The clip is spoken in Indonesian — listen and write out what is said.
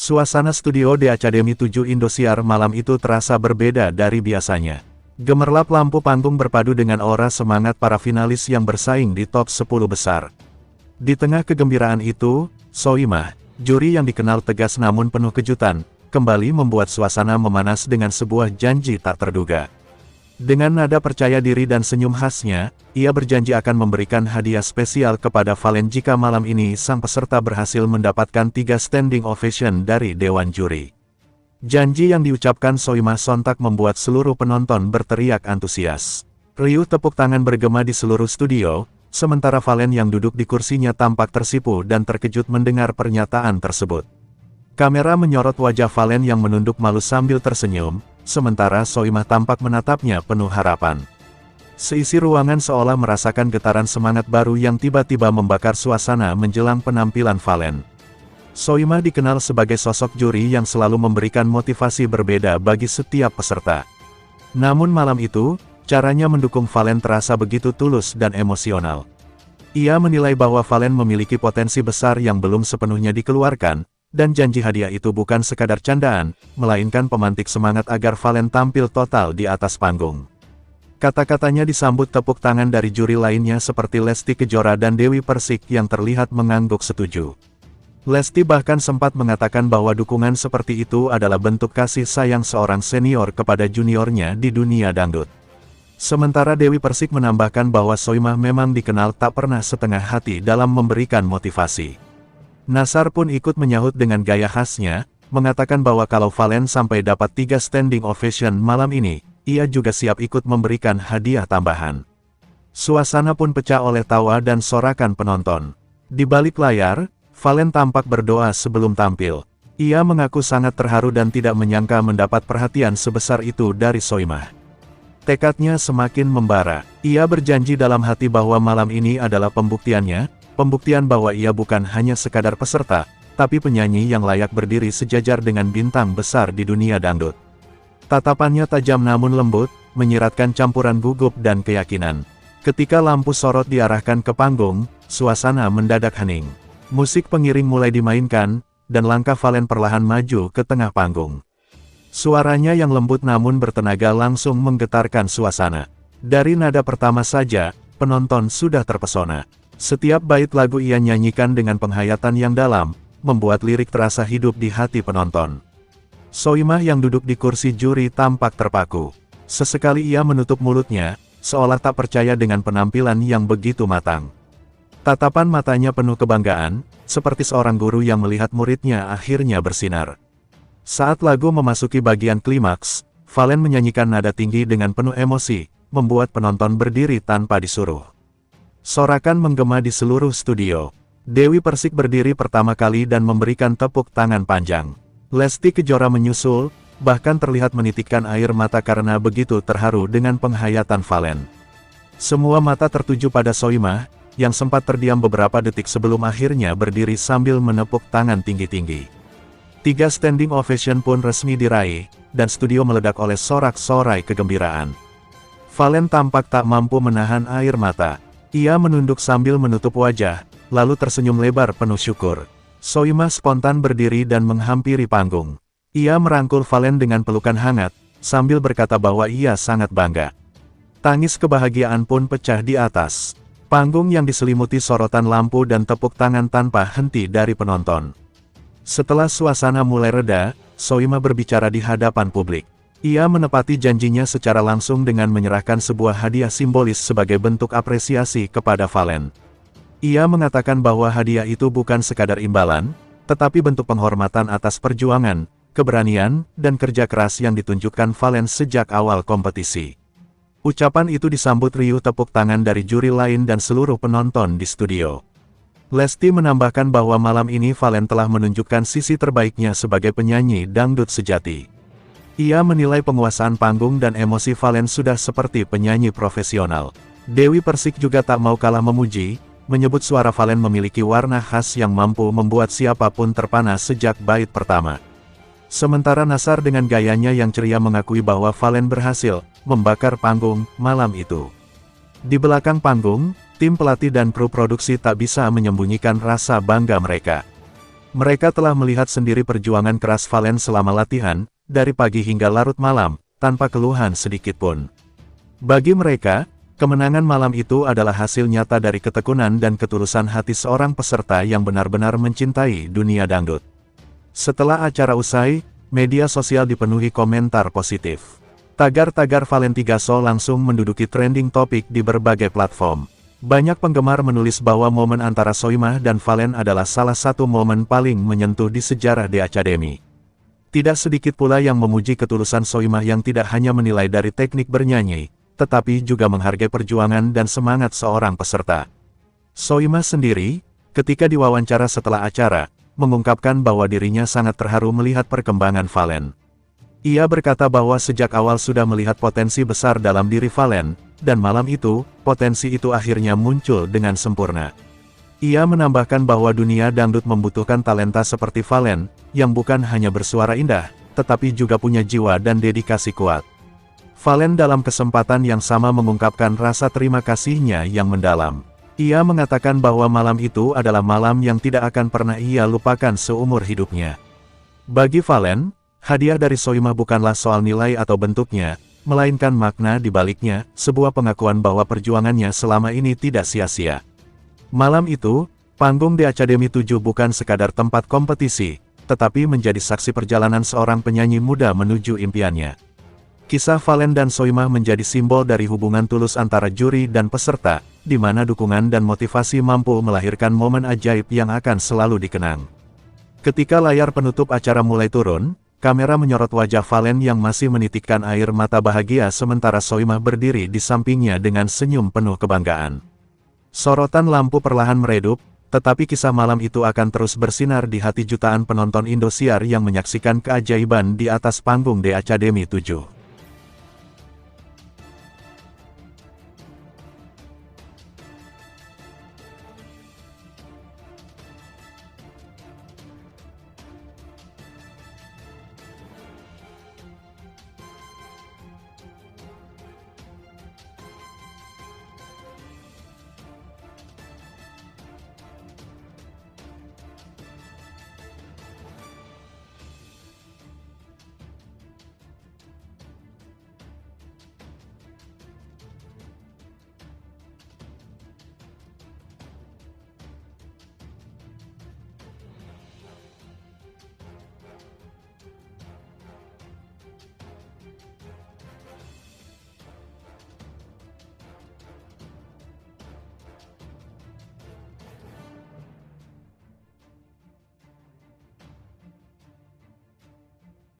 Suasana studio The Academy 7 Indosiar malam itu terasa berbeda dari biasanya. Gemerlap lampu panggung berpadu dengan aura semangat para finalis yang bersaing di top 10 besar. Di tengah kegembiraan itu, Soimah, juri yang dikenal tegas namun penuh kejutan, kembali membuat suasana memanas dengan sebuah janji tak terduga. Dengan nada percaya diri dan senyum khasnya, ia berjanji akan memberikan hadiah spesial kepada Valen jika malam ini sang peserta berhasil mendapatkan 3 standing ovation dari Dewan Juri. Janji yang diucapkan Soimah sontak membuat seluruh penonton berteriak antusias. Riuh tepuk tangan bergema di seluruh studio, sementara Valen yang duduk di kursinya tampak tersipu dan terkejut mendengar pernyataan tersebut. Kamera menyorot wajah Valen yang menunduk malu sambil tersenyum, sementara Soimah tampak menatapnya penuh harapan. Seisi ruangan seolah merasakan getaran semangat baru yang tiba-tiba membakar suasana menjelang penampilan Valen. Soimah dikenal sebagai sosok juri yang selalu memberikan motivasi berbeda bagi setiap peserta. Namun malam itu, caranya mendukung Valen terasa begitu tulus dan emosional. Ia menilai bahwa Valen memiliki potensi besar yang belum sepenuhnya dikeluarkan, dan janji hadiah itu bukan sekadar candaan, melainkan pemantik semangat agar Valen tampil total di atas panggung. Kata-katanya disambut tepuk tangan dari juri lainnya seperti Lesti Kejora dan Dewi Persik yang terlihat mengangguk setuju. Lesti bahkan sempat mengatakan bahwa dukungan seperti itu adalah bentuk kasih sayang seorang senior kepada juniornya di dunia dangdut. Sementara Dewi Persik menambahkan bahwa Soimah memang dikenal tak pernah setengah hati dalam memberikan motivasi. Nassar pun ikut menyahut dengan gaya khasnya, mengatakan bahwa kalau Valen sampai dapat 3 standing ovation malam ini, ia juga siap ikut memberikan hadiah tambahan. Suasana pun pecah oleh tawa dan sorakan penonton. Di balik layar, Valen tampak berdoa sebelum tampil. Ia mengaku sangat terharu dan tidak menyangka mendapat perhatian sebesar itu dari Soimah. Tekadnya semakin membara. Ia berjanji dalam hati bahwa malam ini adalah pembuktiannya, pembuktian bahwa ia bukan hanya sekadar peserta, tapi penyanyi yang layak berdiri sejajar dengan bintang besar di dunia dangdut. Tatapannya tajam namun lembut, menyiratkan campuran gugup dan keyakinan. Ketika lampu sorot diarahkan ke panggung, suasana mendadak hening. Musik pengiring mulai dimainkan, dan langkah Valen perlahan maju ke tengah panggung. Suaranya yang lembut namun bertenaga langsung menggetarkan suasana. Dari nada pertama saja, penonton sudah terpesona. Setiap bait lagu ia nyanyikan dengan penghayatan yang dalam, membuat lirik terasa hidup di hati penonton. Soimah yang duduk di kursi juri tampak terpaku. Sesekali ia menutup mulutnya, seolah tak percaya dengan penampilan yang begitu matang. Tatapan matanya penuh kebanggaan, seperti seorang guru yang melihat muridnya akhirnya bersinar. Saat lagu memasuki bagian klimaks, Valen menyanyikan nada tinggi dengan penuh emosi, membuat penonton berdiri tanpa disuruh. Sorakan menggema di seluruh studio. Dewi Persik berdiri pertama kali dan memberikan tepuk tangan panjang. Lesti Kejora menyusul, bahkan terlihat menitikkan air mata karena begitu terharu dengan penghayatan Valen. Semua mata tertuju pada Soimah, yang sempat terdiam beberapa detik sebelum akhirnya berdiri sambil menepuk tangan tinggi-tinggi. 3 standing ovation pun resmi diraih, dan studio meledak oleh sorak-sorai kegembiraan. Valen tampak tak mampu menahan air mata. Ia menunduk sambil menutup wajah, lalu tersenyum lebar penuh syukur. Soimah spontan berdiri dan menghampiri panggung. Ia merangkul Valen dengan pelukan hangat, sambil berkata bahwa ia sangat bangga. Tangis kebahagiaan pun pecah di atas panggung yang diselimuti sorotan lampu dan tepuk tangan tanpa henti dari penonton. Setelah suasana mulai reda, Soimah berbicara di hadapan publik. Ia menepati janjinya secara langsung dengan menyerahkan sebuah hadiah simbolis sebagai bentuk apresiasi kepada Valen. Ia mengatakan bahwa hadiah itu bukan sekadar imbalan, tetapi bentuk penghormatan atas perjuangan, keberanian, dan kerja keras yang ditunjukkan Valen sejak awal kompetisi. Ucapan itu disambut riuh tepuk tangan dari juri lain dan seluruh penonton di studio. Lesti menambahkan bahwa malam ini Valen telah menunjukkan sisi terbaiknya sebagai penyanyi dangdut sejati. Ia menilai penguasaan panggung dan emosi Valen sudah seperti penyanyi profesional. Dewi Persik juga tak mau kalah memuji, menyebut suara Valen memiliki warna khas yang mampu membuat siapapun terpana sejak bait pertama. Sementara Nassar dengan gayanya yang ceria mengakui bahwa Valen berhasil membakar panggung malam itu. Di belakang panggung, tim pelatih dan kru produksi tak bisa menyembunyikan rasa bangga mereka. Mereka telah melihat sendiri perjuangan keras Valen selama latihan, dari pagi hingga larut malam, tanpa keluhan sedikitpun. Bagi mereka, kemenangan malam itu adalah hasil nyata dari ketekunan dan ketulusan hati seorang peserta yang benar-benar mencintai dunia dangdut. Setelah acara usai, media sosial dipenuhi komentar positif. Tagar-tagar Valentino langsung menduduki trending topik di berbagai platform. Banyak penggemar menulis bahwa momen antara Soimah dan Valen adalah salah satu momen paling menyentuh di sejarah The Academy. Tidak sedikit pula yang memuji ketulusan Soimah yang tidak hanya menilai dari teknik bernyanyi, tetapi juga menghargai perjuangan dan semangat seorang peserta. Soimah sendiri, ketika diwawancara setelah acara, mengungkapkan bahwa dirinya sangat terharu melihat perkembangan Valen. Ia berkata bahwa sejak awal sudah melihat potensi besar dalam diri Valen, dan malam itu, potensi itu akhirnya muncul dengan sempurna. Ia menambahkan bahwa dunia dangdut membutuhkan talenta seperti Valen, yang bukan hanya bersuara indah, tetapi juga punya jiwa dan dedikasi kuat. Valen dalam kesempatan yang sama mengungkapkan rasa terima kasihnya yang mendalam. Ia mengatakan bahwa malam itu adalah malam yang tidak akan pernah ia lupakan seumur hidupnya. Bagi Valen, hadiah dari Soimah bukanlah soal nilai atau bentuknya, melainkan makna di baliknya, sebuah pengakuan bahwa perjuangannya selama ini tidak sia-sia. Malam itu, panggung The Academy 7 bukan sekadar tempat kompetisi, tetapi menjadi saksi perjalanan seorang penyanyi muda menuju impiannya. Kisah Valen dan Soimah menjadi simbol dari hubungan tulus antara juri dan peserta, di mana dukungan dan motivasi mampu melahirkan momen ajaib yang akan selalu dikenang. Ketika layar penutup acara mulai turun, kamera menyorot wajah Valen yang masih menitikkan air mata bahagia sementara Soimah berdiri di sampingnya dengan senyum penuh kebanggaan. Sorotan lampu perlahan meredup, tetapi kisah malam itu akan terus bersinar di hati jutaan penonton Indosiar yang menyaksikan keajaiban di atas panggung The Academy 7.